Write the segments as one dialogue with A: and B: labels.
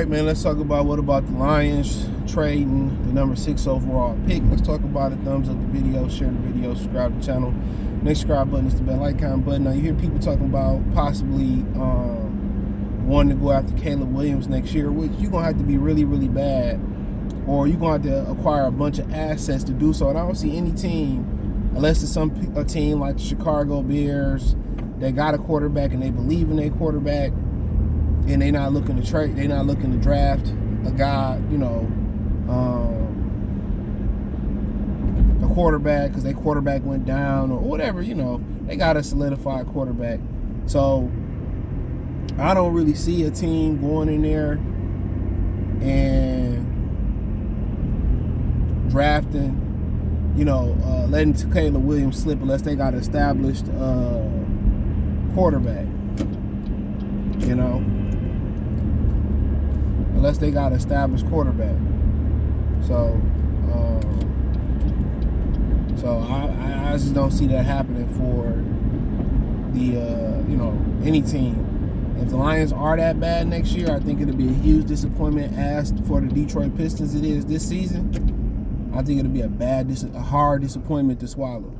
A: right, man, let's talk about what about the Lions trading the number 6 overall pick. Let's talk about it. Thumbs up the video, share the video, subscribe to the channel. Next subscribe button is the bell icon button. Now, you hear people talking about possibly wanting to go after Caleb Williams next year, which you're going to have to be really, really bad, or you're going to have to acquire a bunch of assets to do so. And I don't see any team, unless it's a team like the Chicago Bears that got a quarterback and they believe in their quarterback, and they're not looking to trade, they're not looking to draft a guy, a quarterback because their quarterback went down or whatever, they got a solidified quarterback. So I don't really see a team going in there and drafting, letting Caleb Williams slip unless they got an established quarterback, unless they got an established quarterback. So I just don't see that happening for the any team. If the Lions are that bad next year, I think it'll be a huge disappointment as for the Detroit Pistons it is this season. I think it'll be a hard disappointment to swallow.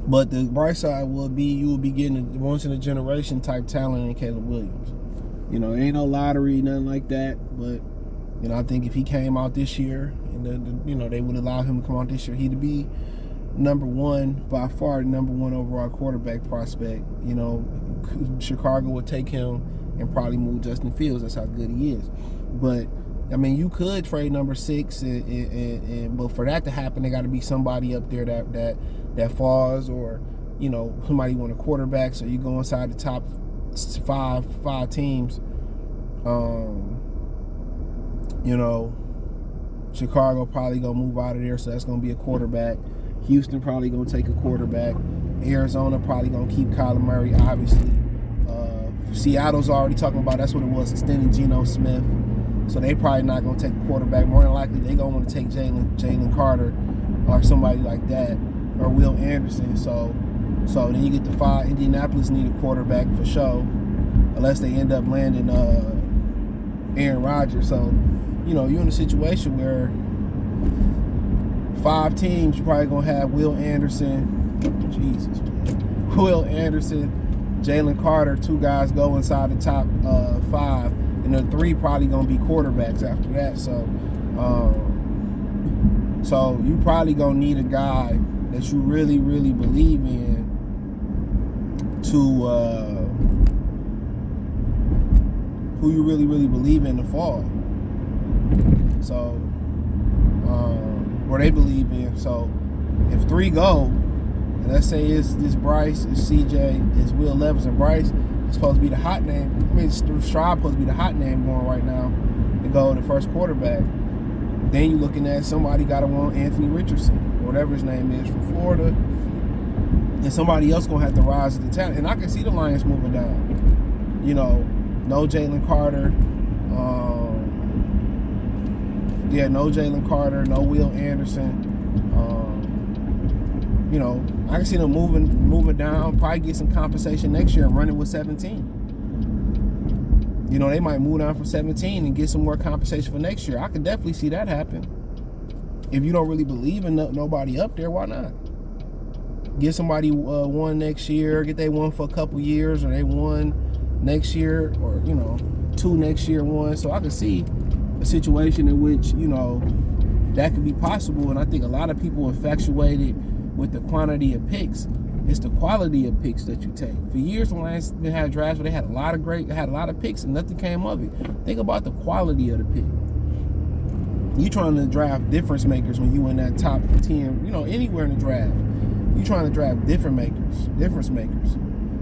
A: But the bright side will be you will be getting a once-in-a-generation type talent in Caleb Williams. Ain't no lottery, nothing like that. But, I think if he came out this year, and they would allow him to come out this year, he'd be by far the number one overall quarterback prospect. Chicago would take him and probably move Justin Fields. That's how good he is. But you could trade number 6, but for that to happen, there got to be somebody up there that falls, or somebody want a quarterback. So you go inside the top five teams. Chicago probably gonna move out of there, so that's gonna be a quarterback. Houston probably gonna take a quarterback. Arizona probably gonna keep Kyler Murray, obviously. Seattle's already talking about, that's what it was, extending Geno Smith. So they probably not gonna take a quarterback. More than likely, they gonna want to take Jalen Carter or somebody like that, or Will Anderson. So then you get to 5. Indianapolis need a quarterback for sure, unless they end up landing Aaron Rodgers. So you're in a situation where 5 teams, you're probably gonna have Will Anderson, Jalen Carter, 2 guys go inside the top 5, and then 3 probably gonna be quarterbacks after that. So you probably gonna need a guy that you really, really believe in who you really, really believe in to fall. So, or they believe in. So, if 3 go, and let's say it's Bryce, it's CJ, it's Will Levis, and Bryce is supposed to be the hot name. Stroud supposed to be the hot name going right now to go the first quarterback. Then you're looking at somebody got to want Anthony Richardson, or whatever his name is, from Florida, and somebody else gonna have to rise to the talent. And I can see the Lions moving down. No Jalen Carter. No Jalen Carter, no Will Anderson. I can see them moving down, probably get some compensation next year and running with 17. They might move down from 17 and get some more compensation for next year. I could definitely see that happen. If you don't really believe in nobody up there, why not? Get somebody 1 next year, get they 1 for a couple years, or they 1 next year, or 2 next year, 1. So I could see a situation in which that could be possible. And I think a lot of people infatuated with the quantity of picks. It's the quality of picks that you take. For years, the Lions had drafts where they had a lot of picks and nothing came of it. Think about the quality of the pick. You trying to draft difference makers when you in that top 10, anywhere in the draft. You trying to draft difference makers.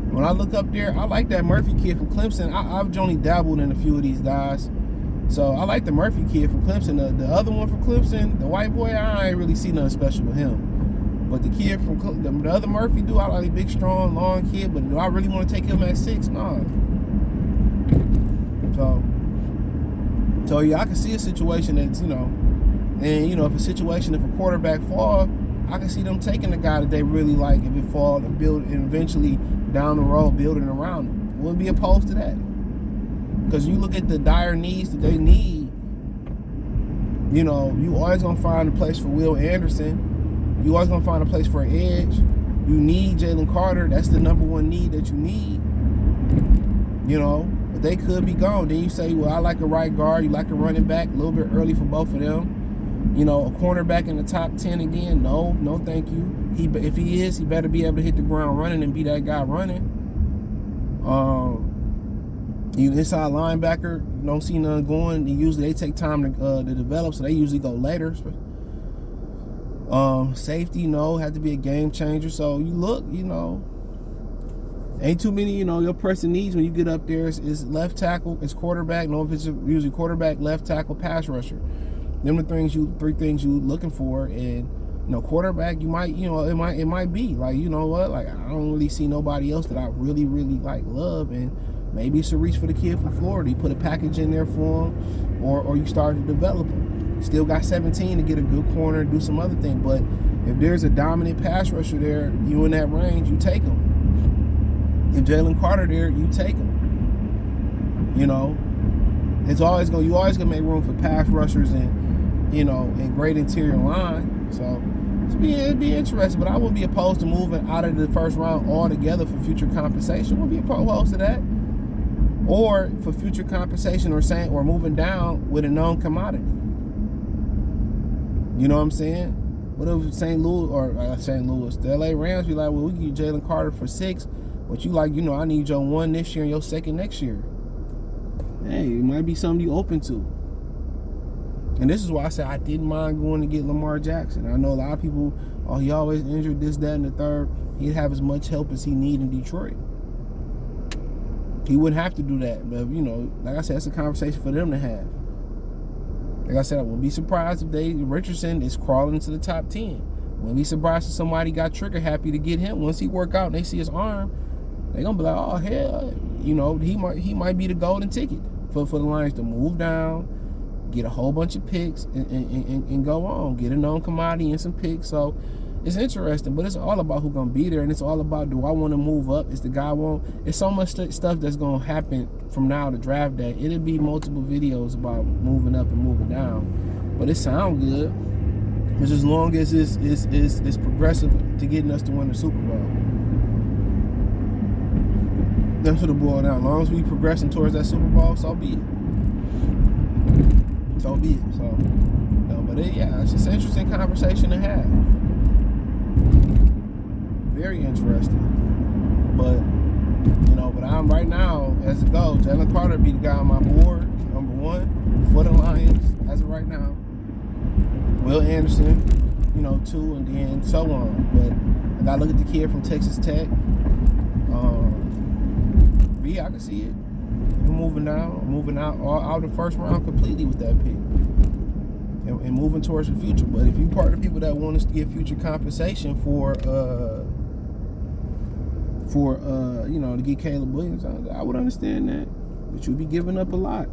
A: When I look up there, I like that Murphy kid from Clemson. I've only dabbled in a few of these guys. So I like the Murphy kid from Clemson. The other one from Clemson, the white boy, I ain't really see nothing special with him. But the kid from the other Murphy dude, I like a big, strong, long kid. But do I really want to take him at 6? No. So yeah, I can see a situation that's, if a quarterback fall, I can see them taking a guy that they really like if it fall, and build, and eventually down the road building around him. Wouldn't be opposed to that. Because you look at the dire needs that they need, you know, you always going to find a place for Will Anderson. You always going to find a place for an edge. You need Jalen Carter. That's the number one need that you need. You know, but they could be gone. Then you say, well, I like a right guard. You like a running back. A little bit early for both of them. You know, a cornerback in the top 10 again. No, thank you. If he is, he better be able to hit the ground running and be that guy running. You inside linebacker, you don't see none going. Usually they take time to develop, so they usually go later. Safety, no, had to be a game changer. So you look, you know, ain't too many, you know, your pressing needs when you get up there is left tackle, it's quarterback. No, if it's usually quarterback, left tackle, pass rusher. Them the three things you looking for. And you know, quarterback, you might, you know, it might be like, you know what, like I don't really see nobody else that I really like love, and maybe it's a reach for the kid from Florida. You put a package in there for him, or you start to develop him. Still got 17 to get a good corner and do some other thing. But if there's a dominant pass rusher there, you in that range, you take him. If Jalen Carter there, you take him. You know, you always gonna make room for pass rushers and, you know, and great interior line. So it'd be interesting, but I wouldn't be opposed to moving out of the first round altogether for future compensation. Wouldn't be opposed to that. Or for future compensation, or moving down with a known commodity. You know what I'm saying? What if St. Louis, the LA Rams be like, well, we can get Jalen Carter for 6, but you like, you know, I need your 1 this year and your 2nd next year. Hey, it might be something you open to. And this is why I said I didn't mind going to get Lamar Jackson. I know a lot of people, oh, he always injured, this, that, and the third. He'd have as much help as he need in Detroit. He wouldn't have to do that. But, you know, like I said, it's a conversation for them to have. Like I said, I wouldn't be surprised if Richardson is crawling into the top 10. Wouldn't be surprised if somebody got trigger happy to get him. Once he work out and they see his arm, they're going to be like, oh, hell, you know, he might be the golden ticket for the Lions to move down, get a whole bunch of picks, and go on. Get a known commodity and some picks. So it's interesting, but it's all about who's going to be there, and it's all about, do I want to move up? Is the guy want? It's so much stuff that's going to happen from now to draft day. It'll be multiple videos about moving up and moving down, but it sounds good. Just as long as it's progressive to getting us to win the Super Bowl. That's what it boils down. As long as we progressing towards that Super Bowl, so be it. So be it. So, no, but it's just an interesting conversation to have. Very interesting. But, you know, I'm right now, as it goes, Jalen Carter be the guy on my board, number 1 for the Lions, as of right now. Will Anderson, you know, 2, and then so on. But I gotta look at the kid from Texas Tech. I can see it. We're moving out the first round completely with that pick, and moving towards the future. But if you're part of the people that want us to get future compensation for you know, to get Caleb Williams, I would understand that, but you'd be giving up a lot.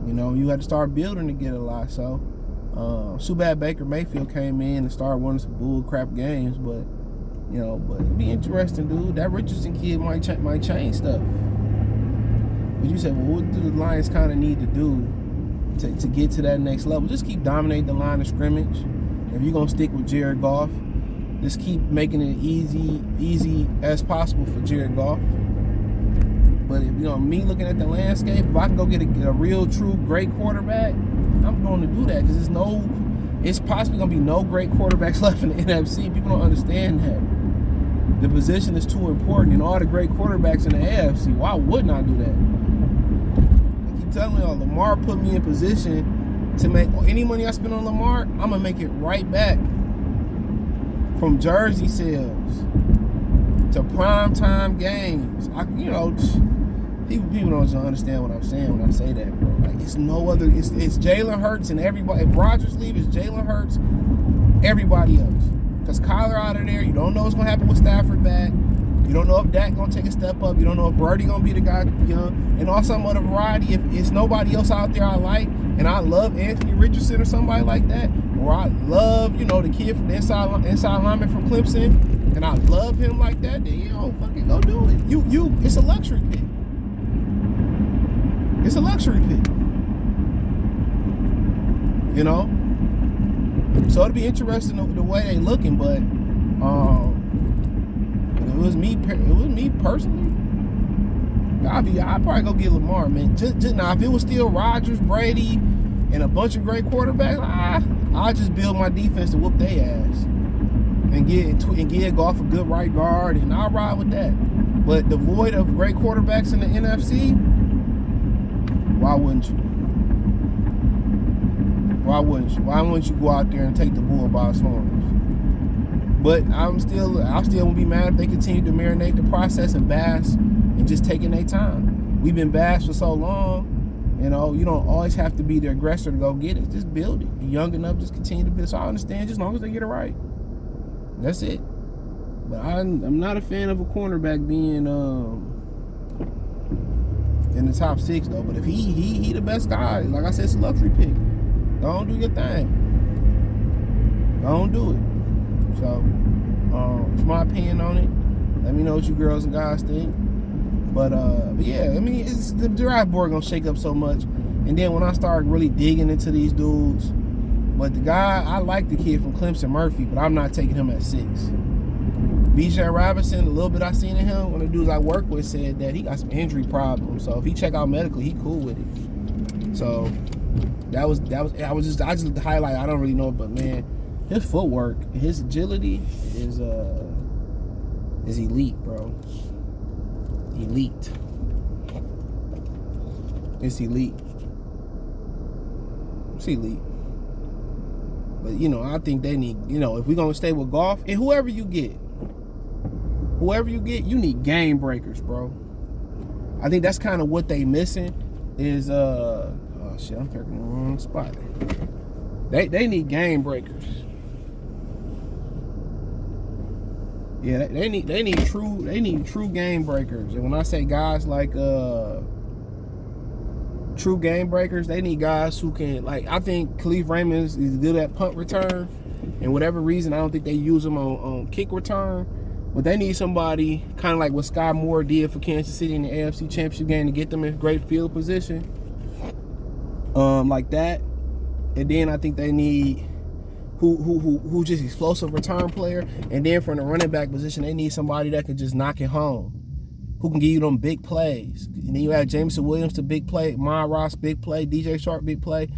A: You know, you had to start building to get a lot. So, too bad Baker Mayfield came in and started winning some bull crap games, but. You know, but it'd be interesting, dude. That Richardson kid might change stuff. But you said, well, what do the Lions kind of need to do to get to that next level? Just keep dominating the line of scrimmage. If you're going to stick with Jared Goff, just keep making it easy as possible for Jared Goff. But, if, you know, me looking at the landscape, if I can go get a real, true, great quarterback, I'm going to do that, because it's possibly going to be no great quarterbacks left in the NFC. People don't understand that. The position is too important, and all the great quarterbacks in the AFC. Why wouldn't I do that? I keep telling y'all, Lamar put me in position to make any money I spend on Lamar, I'm going to make it right back. From jersey sales to primetime games. People don't understand what I'm saying when I say that, bro. Like, it's no other. It's Jalen Hurts and everybody. If Rodgers leaves, it's Jalen Hurts, everybody else. Because Kyler out of there, you don't know what's going to happen with Stafford back. You don't know if Dak going to take a step up. You don't know if Birdie going to be the guy, and all some other variety. If it's nobody else out there I like, and I love Anthony Richardson or somebody like that, or I love, the kid from the inside lineman from Clemson, and I love him like that, then, fucking go do it. It's a luxury pick. It's a luxury pick. You know? So it'll be interesting the way they looking, but it was me personally. I'd probably go get Lamar, man. Just now, if it was still Rodgers, Brady, and a bunch of great quarterbacks, I'll just build my defense to whoop their ass and get Goff a good right guard, and I'll ride with that. But the void of great quarterbacks in the NFC, why wouldn't you? Why wouldn't you? Why wouldn't you go out there and take the bull by its horns? But I still won't be mad if they continue to marinate the process and bask and just taking their time. We've been bashed for so long, you know. You don't always have to be the aggressor to go get it. Just build it. You're young enough, just continue to build. So I understand, just as long as they get it right. That's it. But I'm not a fan of a cornerback being in the top 6 though. But if he the best guy, like I said, it's a luxury pick. Go on, do your thing. Go on, do it. So, it's my opinion on it. Let me know what you girls and guys think. But yeah, I mean, it's the draft board gonna shake up so much. And then when I start really digging into these dudes, but the guy, I like the kid from Clemson, Murphy, but I'm not taking him at 6. Bijan Robinson, a little bit I seen in him, one of the dudes I work with said that he got some injury problems. So if he check out medically, he cool with it. So I just highlight. I don't really know, but man, his footwork, his agility is elite, bro. Elite. It's elite. It's elite. But you know, I think they need, you know, if we're gonna stay with Goff, and whoever you get, you need game breakers, bro. I think that's kind of what they missing is oh shit, I'm picking the wrong spot. They need game breakers. Yeah, they need true game breakers. And when I say guys like true game breakers, they need guys who can, like, I think Khalif Raymond is good at punt return, and whatever reason I don't think they use him on kick return. But they need somebody kind of like what Sky Moore did for Kansas City in the AFC Championship game to get them in great field position, like that. And then I think they need who just explosive return player. And then from the running back position, they need somebody that can just knock it home, who can give you them big plays. And then you have Jameson Williams to big play, Myles Ross big play, DJ Sharp big play.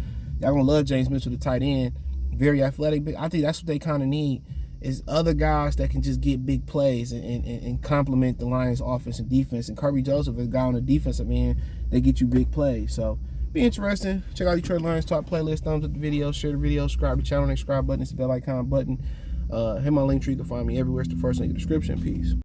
A: Y'all gonna love James Mitchell, the tight end, very athletic. But I think that's what they kind of need, is other guys that can just get big plays and complement the Lions' offense and defense. And Kirby Joseph is a guy on the defensive end that get you big plays. So be interesting. Check out Detroit Lions top playlist. Thumbs up the video, share the video, subscribe to the channel, subscribe button, it's the bell icon button. Hit my link tree, you can find me everywhere. It's the first link in the description. Peace.